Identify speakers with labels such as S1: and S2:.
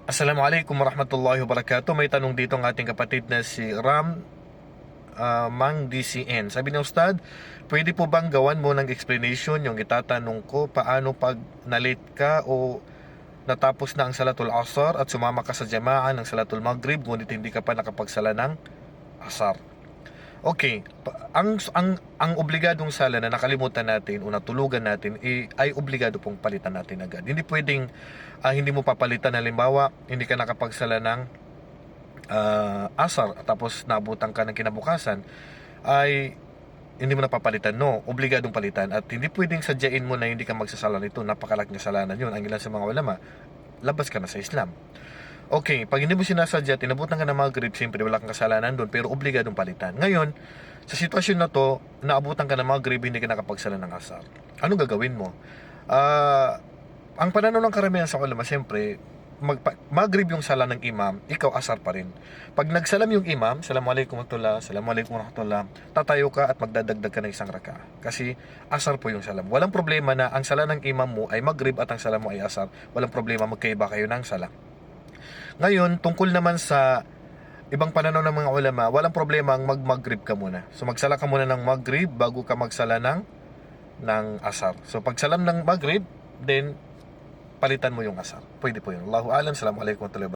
S1: Assalamualaikum warahmatullahi wabarakatuh. May tanong dito ng ating kapatid na si Ram Mang DCN. Sabi ni Ustad, pwede po bang gawan mo ng explanation yung itatanong ko paano pag na-late ka o natapos na ang Salatul Asar at sumama ka sa jamaa ng Salatul Maghrib ngunit hindi ka pa nakapagsala ng Asar? Okay, ang obligadong sala na nakalimutan natin o natulugan natin ay obligado pong palitan natin agad. Hindi pwedeng hindi mo papalitan. Halimbawa, hindi ka nakapagsala ng asar tapos nabutan ka ng kinabukasan, ay hindi mo napapalitan. No, obligadong palitan at hindi pwedeng sadyain mo na hindi ka magsasala nito. Napakalaking kasalanan yun. Ang ilan sa mga ulama, labas ka na sa Islam. Okay, pag hindi mo sinasadya, tinabutan ka ng Maghrib, siyempre wala kang kasalanan doon, pero obligadong palitan. Ngayon, sa sitwasyon na to, naabutan ka ng Maghrib, hindi ka nakapagsala ng asar. Anong gagawin mo? Ang pananaw ng karamihan sa ulama, siyempre, Maghrib yung sala ng imam, ikaw asar pa rin. Pag nagsalam yung imam, Assalamualaikum warahmatullah, Assalamualaikum warahmatullah, tatayo ka at magdadagdag ka ng isang raka. Kasi asar po yung salam. Walang problema na ang sala ng imam mo ay Maghrib at ang sala mo ay asar. Walang problema, magkaiba kayo ng sala. Ngayon, tungkol naman sa ibang pananaw ng mga ulama, walang problema ang mag-maghrib ka muna. So magsala ka muna ng maghrib bago ka magsala ng asar. So pagsalam ng maghrib, then palitan mo yung asar. Pwede po yun. Allahu alam. Assalamualaikum warahmatullahi wabarakatuh.